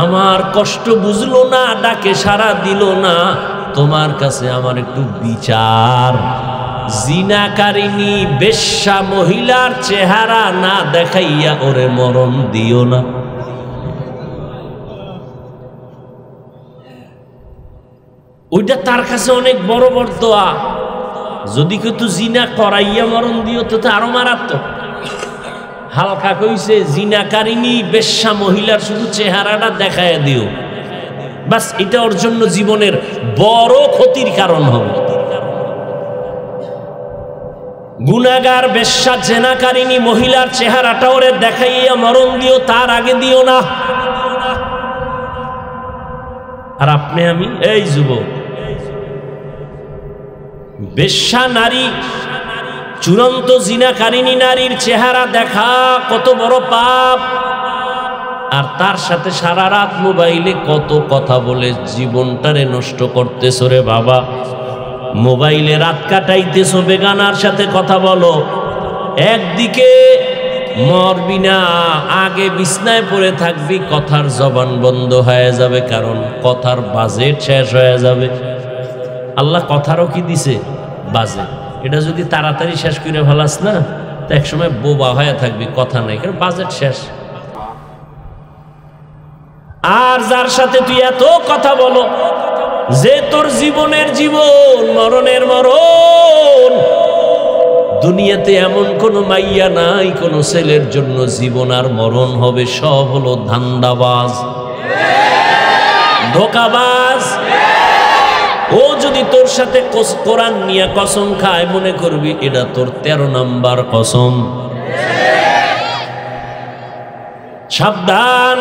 আমার কষ্ট বুঝলো না, ডাকে সাড়া দিল না, তোমার কাছে আমার একটু বিচার। জিনাকারিনী বেশ্যা মহিলার চেহারা না দেখাইয়া ওরে মরণ দিও না। ওইটা তার কাছে অনেক বড় বড় দোয়া। যদি কেউ তো জিনা করাইয়া মরণ দিও তো আরো মারাত্মক। হালকা কইছে জিনাকারিনী বেশ্যা মহিলার শুধু চেহারাটা দেখায় দিও, বাস এটা ওর জন্য জীবনের বড় ক্ষতির কারণ হবে। গুনাহগার বেশ্যা জেনাকারিনী মহিলার চেহারাটা ওরে দেখাইয়া মরণ দিও, তার আগে দিও না। আর আপনি আমি এই যুবক, বেশ্যা নারী, চূড়ান্ত জিনাকারিনী নারীর চেহারা দেখা কত বড় পাপ। আর তার সাথে সারা রাত মোবাইলে কত কথা বলে জীবনটারে নষ্ট করতেছো রে বাবা। মোবাইলে রাত কাটাইতেছো, বেগানার সাথে কথা বলো। একদিকে মরবি না, আগে বিছনায় পড়ে থাকবি, কথার জবান বন্ধ হয়ে যাবে, কারণ কথার বাজেট শেষ হয়ে যাবে। আল্লাহ কথারও কি দিছে? বাজেট। এটা যদি তাড়াতাড়ি শেষ করে ফেলাস না, তো একসময় বোবা হয়ে থাকবি, কথা নাই, কারণ বাজেট শেষ। আর যার সাথে তুই এত কথা বলো যে তোর জীবনের জীবন, মরণের মরণ, দুনিয়াতে এমন কোনো মাইয়া নাই কোনো ছেলের জন্য জীবন আর মরণ হবে, সব হলো ধান্দাবাজ, ধোঁকাবাজ। ও যদি তোর সাথে কোরআন নিয়ে কসম খায়, মনে করবি এটা তোর 13 নাম্বার কসম। সাবধান,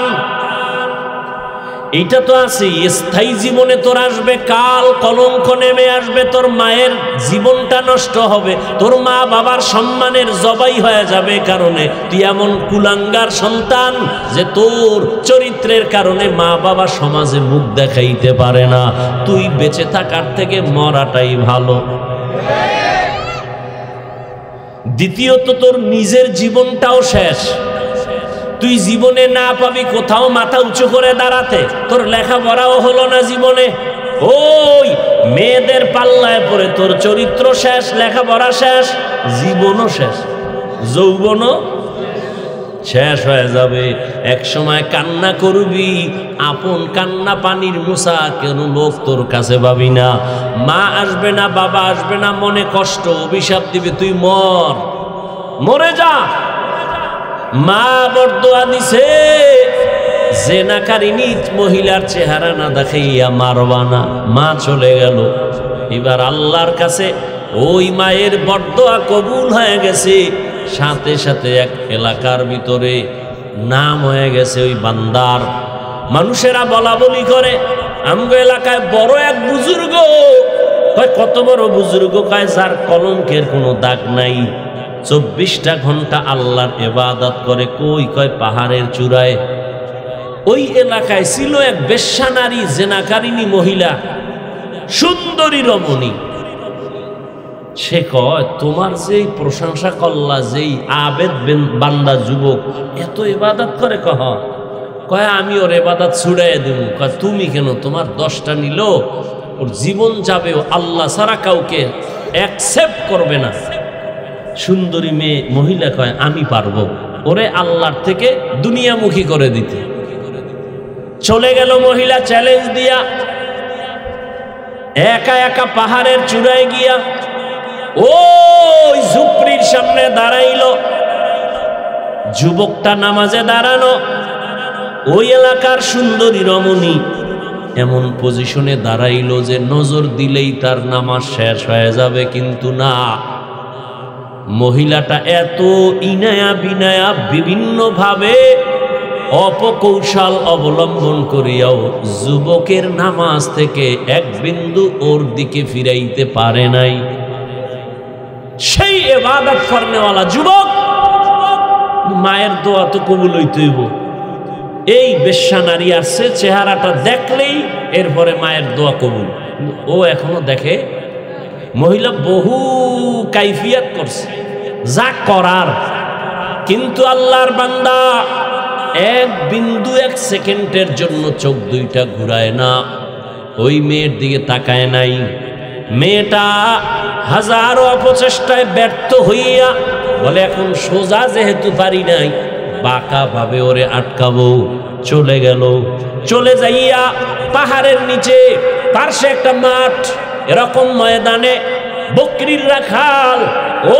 এটা তো আছে স্থায়ী জীবনে তোর আসবে কাল, কলঙ্ক নেমে আসবে, তোর মায়ের জীবনটা নষ্ট হবে, তোর মা বাবার সম্মানের জবাই হয়ে যাবে, কারণে তুই এমন কুলাঙ্গার সন্তান যে তোর চরিত্রের কারণে মা বাবা সমাজে মুখ দেখাইতে পারে না। তুই বেঁচে থাকার থেকে মরাটাই ভালো। দ্বিতীয়ত তোর নিজের জীবনটাও শেষ। তুই জীবনে না পাবি কোথাও মাথা উঁচু করে দাঁড়াতে, তোর লেখাপড়াও হলো না জীবনে, ওই মেয়েদের পাল্লায় পড়ে তোর চরিত্র শেষ, লেখাপড়া শেষ, জীবনও শেষ, যৌবনও শেষ হয়ে যাবে। এক সময় কান্না করবি, আপন কান্না পানির মুসা, কেন লোক তোর কাছে পাবি না। মা আসবে না, বাবা আসবে না, মনে কষ্ট, অভিশাপ দিবে, তুই মরে যা। মা বরদোয়া দিছে, জেনাকারিনী মহিলার চেহারা না দেখাইয়া মারবা না। মা চলে গেল, এবার আল্লাহর কাছে ওই মায়ের বরদোয়া কবুল হয়ে গেছে। সাথে সাথে এক এলাকার ভিতরে নাম হয়ে গেছে ওই বান্দার। মানুষেরা বলা বলি করে, আমগো এলাকায় বড় এক বুজুর্গ। কয় কত বড় বুজুর্গ? কয় যার কলঙ্কের কোনো দাগ নাই, 24টা ঘন্টা আল্লাহর ইবাদত করে। কই? কয় পাহাড়ের চূড়ায়। ওই এলাকায় ছিল এক বেশ্যা নারী, জেনাকারিনী মহিলা, সুন্দরী রমণী। সে কয় তোমার যেই প্রশংসা করলা, যেই আবেদ বান্দা যুবক এত ইবাদত করে, কয় আমি ওর ইবাদত ছুড়াই দেব। কয় তুমি কেন? তোমার 10টা নিল, ওর জীবন যাবে, আল্লাহ ছাড়া কাউকে অ্যাকসেপ্ট করবে না। সুন্দরী মেয়ে মহিলা কয় আমি পারবো, ওরে আল্লাহর থেকে দুনিয়ামুখী করে দিতে। চলে গেল মহিলা চ্যালেঞ্জ দিয়া, একা একা পাহাড়ের চূড়ায় গিয়া ওই ঝুপড়ির সামনে দাঁড়াইল। যুবকটা নামাজে দাঁড়ানো, ওই এলাকার সুন্দরী রমণী এমন পজিশনে দাঁড়াইল যে নজর দিলেই তার নামাজ শেষ হয়ে যাবে, কিন্তু না, মহিলাটা এত ইনায়া বিনায়া বিভিন্ন ভাবে অপকৌশল অবলম্বন করিয়াও যুবকের নামাজ থেকে এক বিন্দু ওর দিকে ফিরাইতে পারে নাই। সেই ইবাদত করনেওয়ালা যুবক মায়ের দোয়া তো কবুল হইতেইব, এই বেশ্যা নারী আসছে, চেহারাটা দেখলেই এরপরে মায়ের দোয়া কবুল। ও এখনো দেখে মহিলা বহু কাইফিয়াত করছে, যা করার, কিন্তু আল্লাহর বান্দা এক বিন্দু এক সেকেন্ডের জন্য চোখ দুইটা ঘুরায় না, ওই মেয়ের দিকে তাকায় নাই। মেয়েটা হাজারো অপচেষ্টায় ব্যর্থ হইয়া বলে এখন সোজা যেহেতু পারি নাই, বাঁকা ভাবে ওরে আটকাবো। চলে গেল, চলে যাইয়া পাহাড়ের নিচে পার্শ্বে একটা মাঠ, এরকম ময়দানে বকরির রাখাল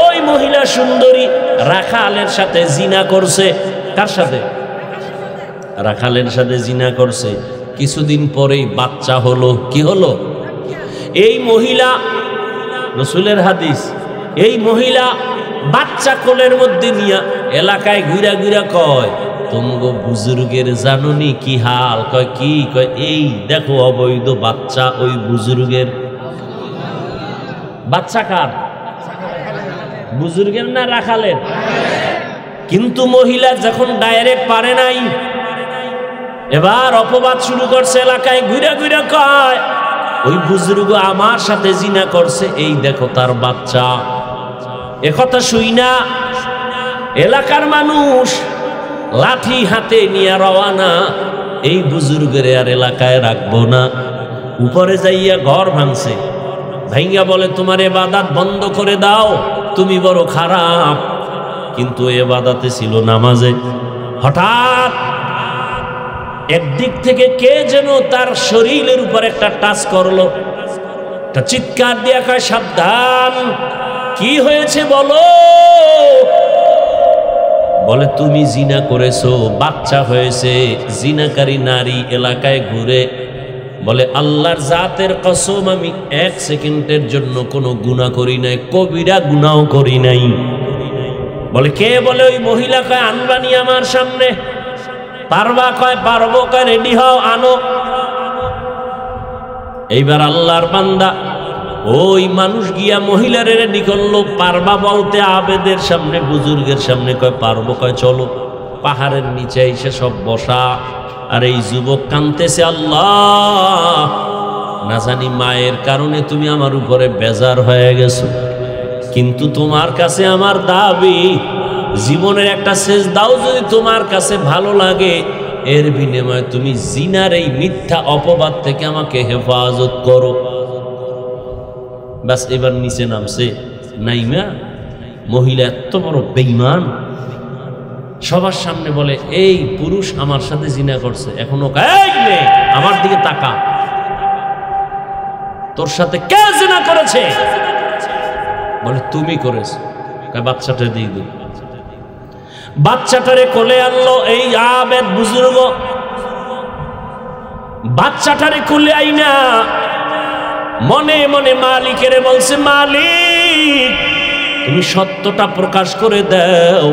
ওই মহিলা সুন্দরী রাখালের সাথে জিনা করছে। কার সাথে? রাখালের সাথে জিনা করছে। কিছুদিন পরেই বাচ্চা হলো। কি হলো? এই মহিলা, রসুলের হাদিস, এই মহিলা বাচ্চা কোলের মধ্যে নিয়া এলাকায় ঘুরা ঘুরা কয় তোমগো বুজুর্গের জানুনি কি হাল? কয় কি? কয় এই দেখো অবৈধ বাচ্চা ওই বুজুর্গের। বাচ্চা কার? বুজুর্গের না রাখালের? কিন্তু মহিলা যখন ডাইরেক্ট পারে নাই, এবার অপবাদ শুরু করছে, এলাকায় ঘুরা ঘুরা কয় ওই বুজুর্গ আমার সাথে জিনা করছে, এই দেখো তার বাচ্চা। একথা শুই না এলাকার মানুষ লাঠি হাতে নিয়ে রওয়ানা, এই বুজুর্গের আর এলাকায় রাখবো না। উপরে যাইয়া ঘর ভাঙছে, ভাইঙ্গা বলে তোমার ইবাদত বন্ধ করে দাও, তুমি বড় খারাপ। কিন্তু ইবাদতে ছিল নামাজে। হঠাৎ একদিক থেকে কে যেন তার শরীরের উপর একটা টাচ করলো, একটা চিৎকার দিয়া কয় সাবধান, কি হয়েছে বলো? বলে তুমি জিনা করেছো, বাচ্চা হয়েছে। জিনাকারী নারী এলাকায় ঘুরে বলে আল্লাহর জাতের কসম আমি এক সেকেন্ডের জন্য কোনো গুনাহ করি নাই, কবিরা গুনাহ করি নাই। বলে কে? বলে ওই মহিলা। কয় আনবানি আমার সামনে। পারবা? কয় পারবো। কয় রেডি হও, আনো। এইবার আল্লাহর বান্দা ওই মানুষ গিয়া মহিলার রেডি করলো। পারবা বলতে আবেদের সামনে, বুজুর্গের সামনে। কয় পারবো। কয় চলো। পাহাড়ের নিচে এসে সব বসা, আর এই যুবক কাঁদতেছে, আল্লাহ না জানি মায়ের কারণে তুমি আমার উপরে বেজার হয়ে গেছো, কিন্তু তোমার কাছে আমার দাবি জীবনের একটা শেষ দাও, যদি তোমার কাছে ভালো লাগে, এর বিনিময়ে তুমি জিনার এই মিথ্যা অপবাদ থেকে আমাকে হেফাজত করো। ব্যাস এবার নিচে নামছে। নাইমা মহিলা এত বড় বেঈমান, সবার সামনে বলে এই পুরুষ আমার সাথে জিনা করছে। এখনো আমার দিকে তাকা, তোর সাথে কে জিনা করেছে? বলে তুমি করেছো। বাচ্চাটা দিয়ে দিল। বাচ্চাটারে কোলে আনলো এই আবেদ বুজুর্গ। বাচ্চাটারে কোলে আইনা মনে মনে মালিকেরে বলছে, মালিক তুমি সত্যটা প্রকাশ করে দাও।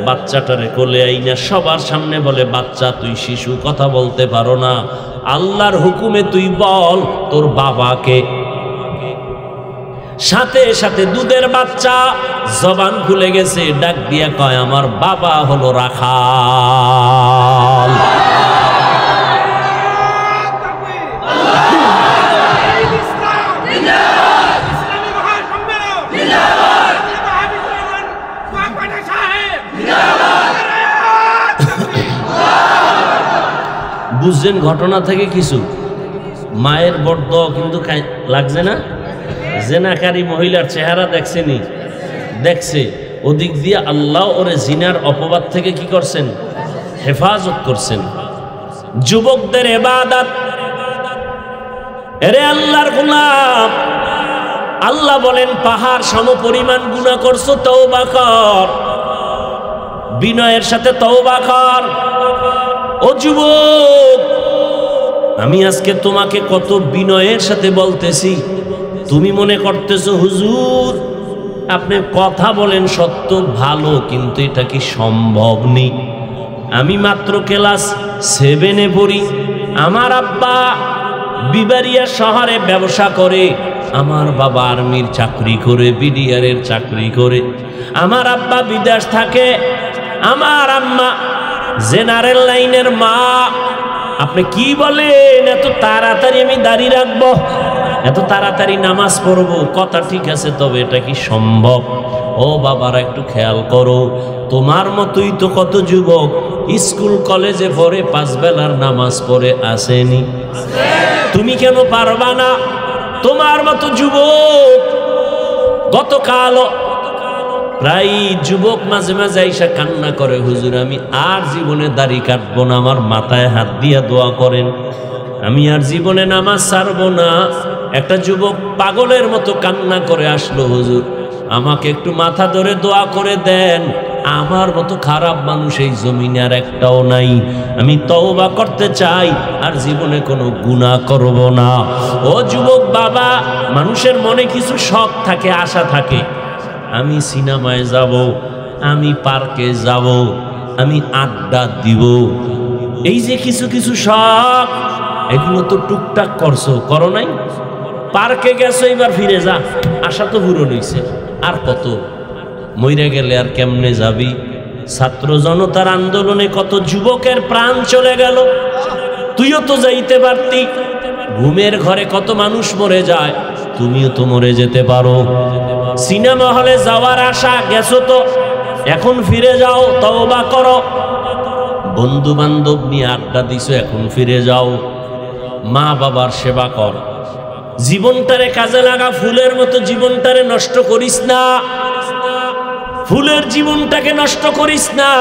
বাচ্চাটারে কোলে আইনা সবার সামনে বলে, বাচ্চা তুই শিশু, কথা বলতে পারো না, আল্লাহর হুকুমে তুই বল তোর বাবাকে। সাথে সাথে দুধের বাচ্চা জবান খুলে গেছে, ডাক দিয়া কয় আমার বাবা হলো রাখাল। বুঝছেন ঘটনা থেকে কিছু? মায়ের বড্ড কিন্তু লাগছে না? জেনাকারী মহিলার চেহারা দেখছেনি? দেখছে, ওদিক দিয়ে আল্লাহ ওরে জিনার অপবাদ থেকে কি করছেন? হেফাজত করছেন। যুবকদের ইবাদত, এরে আল্লাহর গোলাম, আল্লাহ বলেন পাহাড় সমপরিমাণ গুনাহ করছো, তওবা কর, বিনয়ের সাথে তওবা কর। ও যুবক, আমি আজকে তোমাকে কত বিনয়ের সাথে বলতেছি, তুমি মনে করতেছো হুজুর আপনি কথা বলেন সত্য ভালো, কিন্তু এটা কি সম্ভব নেই? আমি মাত্র ক্লাস 7-এ পড়ি, আমার আব্বা বিবারিয়া শহরে ব্যবসা করে, আমার বাবা আর্মির চাকরি করে, বিডিআরের চাকরি করে, আমার আব্বা বিদেশ থাকে, আমার আম্মা জেনারেল লাইনের মা। আপনি কি বলেন এত তাড়াতাড়ি আমি দাড়ি রাখবো, এত তাড়াতাড়ি নামাজ পড়বো? কথা ঠিক আছে, তবে এটা কি সম্ভব? ও বাবারা একটু খেয়াল করো, তোমার মতোই তো কত যুবক স্কুল কলেজে পড়ে 5 বেলার নামাজ পড়ে আসেনি। তুমি কেন পারবা না? তোমার মতো যুবক গতকাল প্রায় যুবক মাঝে মাঝে আইসা কান্না করে, হুজুর আমি আর জীবনে দাড়ি কাটবো না, আমার মাথায় হাত দিয়া দোয়া করেন, আমি আর জীবনে নামাজ ছাড়বো না। একটা যুবক পাগলের মতো কান্না করে আসলো, হুজুর আমাকে একটু মাথা ধরে দোয়া করে দেন, আমার মতো খারাপ মানুষ এই জমিনে আর একটাও নাই, আমি তওবা করতে চাই, আর জীবনে কোনো গুনাহ করব না। ও যুবক বাবা, মানুষের মনে কিছু শখ থাকে, আশা থাকে, আমি সিনেমায় যাব, আমি পার্কে যাব, আমি আড্ডা দিব, এই যে কিছু কিছু শখ, এগুলো তো টুকটাক করছো, করো নাই? পার্কে গেছো, এবার ফিরে যা, আশা তো পূরণ হইছে, আর কত? মইরা গেলে আর কেমনে যাবি? ছাত্র জনতার আন্দোলনে কত যুবকের প্রাণ চলে গেল, তুইও তো যাইতে পারতি। ঘুমের ঘরে কত মানুষ মরে যায়, তুমিও তো মরে যেতে পারো। সিনেমা হলে যাওয়ার আশা, গেছো তো, এখন ফিরে যাও, তওবা করো। বন্ধু বান্ধব নিয়ে আড্ডা দিছো, এখন ফিরে যাও। মা বাবার সেবা কর, জীবনটারে কাজে লাগা, ফুলের মতো জীবনটারে নষ্ট করিস না, ফুলের জীবনটাকে নষ্ট করিস না।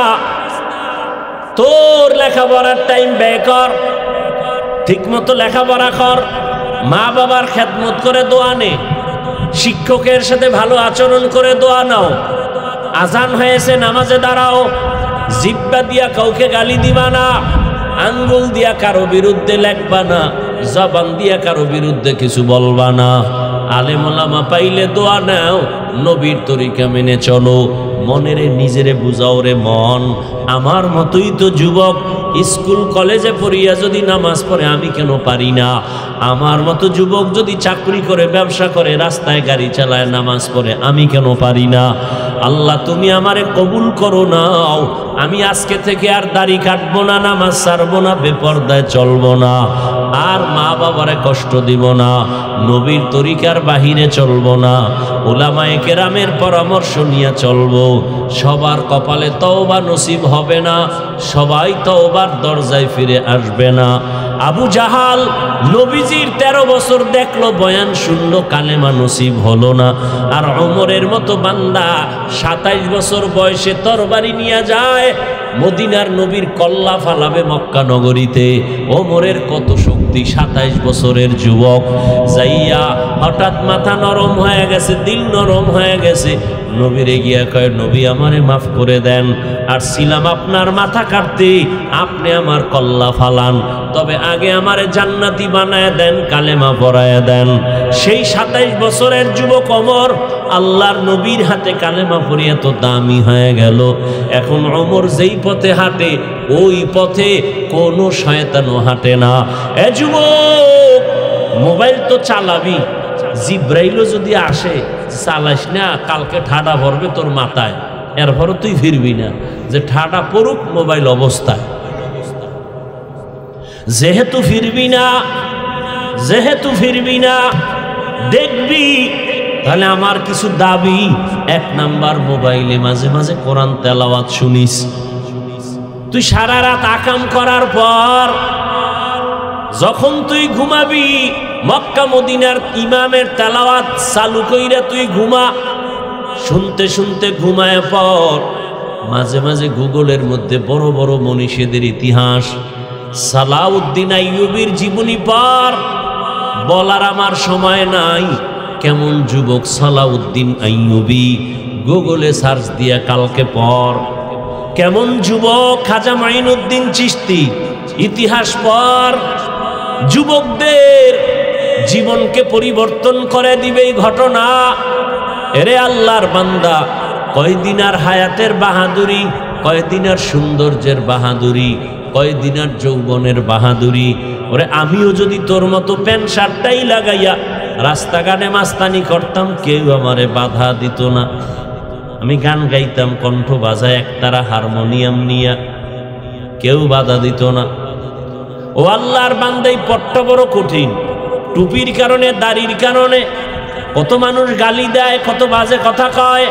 তোর লেখাপড়ার টাইম ব্যয় কর, ঠিক মতো লেখাপড়া কর, মা বাবার খেদমত করে দোয়া নে, শিক্ষকের সাথে ভালো আচরণ করে দোয়া নাও। আজান হয়েছে, নামাজে দাঁড়াও, জিহ্বা দিয়া কাউকে গালি দিবা না, আঙ্গুল দিয়া কারো বিরুদ্ধে লেখবা না, জবান দিয়া কারো বিরুদ্ধে কিছু বলবা না। আলেম ওলামা পাইলে দোয়া নাও, নবীর তরিকা মেনে চলো। মনেরে নিজেরে বুঝাও, রে মন আমার মতোই তো যুবক, স্কুল কলেজে পড়িয়া যদি নামাজ পড়ে আমি কেন পারি না? আমার মতো যুবক যদি চাকরি করে, ব্যবসা করে, রাস্তায় গাড়ি চালায়, নামাজ পড়ে, আমি কেন পারি না? আল্লাহ তুমি আমারে কবুল করো নাও, আমি আজকে থেকে আর দাড়ি কাটবো না, নামাজ ছাড়বো না, বেপরদায় চলবো না, আর মা বাবারে কষ্ট দিব না, নবীর তরিকার বাহিরে চলবো না, উলামায়ে কেরামের পরামর্শ নিয়ে চলবো। সবার কপালে তওবা নসিব হবে না, সবাই তওবার দরজায় ফিরে আসবে না। আবু জাহাল নবীজির 13 বছর দেখলো, বয়ান শুনলো, কালেমা নসিব হলো না। আর ওমরের মতো বান্দা 27 বছর বয়সে তরবারি নিয়ে যায়, মদিনার নবীর কল্লা ফালাবে মক্কা নগরীতে। ওমরের কত শক্তি, 27 বছরের যুবক যাইয়া হঠাৎ মাথা নরম হয়ে গেছে, দিল নরম হয়ে গেছে, নবীরে গিয়া কয়, নবী আমারে মাফ করে দেন, আর ছিলাম আপনার মাথা কাটতে, আপনি আমার কল্লা ফালান, তবে আগে আমারে জান্নাতি বানায় দেন, কালেমা পড়ায় দেন। সেই 27 বছরের যুবক ওমর আল্লাহর নবীর হাতে কালেমা পড়িয়া তো দামি হয়ে গেল। এখন ওমর যেই পথে হাঁটে, ওই পথে কোনো শয়তানও হাঁটে না। এ যুবক, মোবাইল তো চালাবি, জিব্রাইলও যদি আসে, চালাইস না, কালকে ঠাডা ভরবে তোর মাথায়, এরপরও তুই ফিরবি না, যে ঠাডা পড়ুক মোবাইল অবস্থায়। যেহেতু ফিরবি না, দেখবি তাহলে আমার কিছু দাবি। 1 নাম্বার, মোবাইলে মাঝে মাঝে কোরআন তেলাওয়াত শুনিস। তুই সারা রাত আকাম করার পর যখন তুই ঘুমাবি, মক্কা মদিনার ইমামের তেলাওয়াত চালু কইরা তুই ঘুমা। শুনতে শুনতে ঘুমায় পর। মাঝে মাঝে গুগলের মধ্যে বড় বড় মনীষীদের ইতিহাস, সালাউদ্দিন আইয়ুবীর জীবনী পর। বলার আমার সময় নাই, কেমন যুবক সালাউদ্দিন আইয়ুবী, গুগলে সার্চ দিয়া কালকে পর। কেমন যুবক খাজা মাইনুদ্দিন চিশতি, ইতিহাস পর। যুবকদের জীবনকে পরিবর্তন করে দিবে এই ঘটনা। এরে আল্লাহর বান্দা, কয়দিন আর হায়াতের বাহাদুরি, কয়দিন আর সৌন্দর্যের বাহাদুরি, কয়দিন আর যৌবনের বাহাদুরি। ওরে আমিও যদি তোর মতো প্যান্ট শার্টটাই লাগাইয়া রাস্তাঘাটে মাস্তানি করতাম, কেউ আমারে বাধা দিত না। আমি গান গাইতাম কণ্ঠ বাজায় একতারা হারমোনিয়াম নিয়া, কেউ বাধা দিত না। ও আল্লাহর বান্দা, এই পথটা বড় কঠিন। টুপির কারণে, দাড়ির কারণে কত মানুষ গালি দেয়, কত বাজে কথা কয়।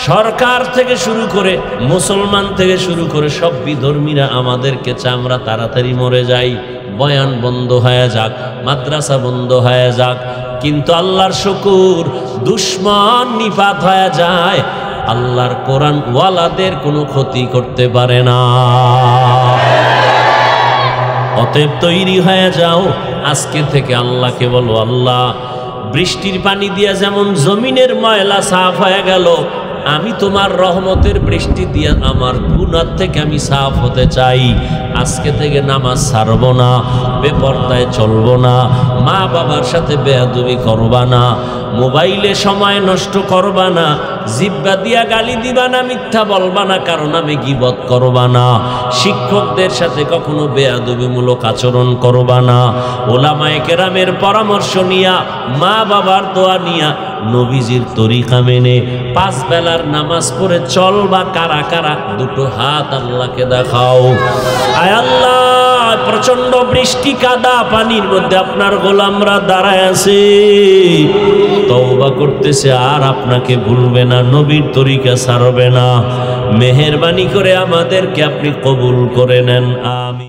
সরকার থেকে শুরু করে, মুসলমান থেকে শুরু করে সব বিধর্মীরা আমাদেরকে চায় আমরা তাড়াতাড়ি মরে যাই, বয়ান বন্ধ হয়ে যাক, মাদ্রাসা বন্ধ হয়ে যাক। কিন্তু আল্লাহর শুকুর, দুশ্মন নিপাত হয়ে যায়, আল্লাহর কোরআন ওয়ালাদের কোনো ক্ষতি করতে পারে না। অতএব তৈরি হয়ে যাও আজকে থেকে। আল্লাহকে বলো, আল্লাহ বৃষ্টির পানি দিয়া যেমন জমিনের ময়লা সাফ হয়ে গেল, আমি তোমার রহমতের বৃষ্টি দিয়া আমার গুনাহ থেকে আমি সাফ হতে চাই। আজকে থেকে নামাজ ছাড়বো না, বেপরদায় চলবো না, মা বাবার সাথে বেয়াদবি করবা না, মোবাইলে সময় নষ্ট করবা না, জিহ্বা দিয়া গালি দিবা না, মিথ্যা বলবা না, কারণ আমি গীবত করবা না, শিক্ষকদের সাথে কখনো বেয়াদবিমূলক আচরণ করবা না, ওলামায়ে কেরামের পরামর্শ নিয়া, মা বাবার দোয়া নিয়া, নবীজির তরিকা মেনে 5 বেলার নামাজ পড়ে চলবা। কারা কারা? দুটো হাত আল্লাহকে দেখাও। আয় আল্লাহ, প্রচন্ড বৃষ্টি কাদা পানির মধ্যে আপনার গোলামরা দাঁড়ায় আছে, তওবা করতেছে, আর আপনাকে ভুলবে না, নবীর তরিকা ছাড়বে না। মেহেরবানি করে আমাদেরকে আপনি কবুল করে নেন, আমিন।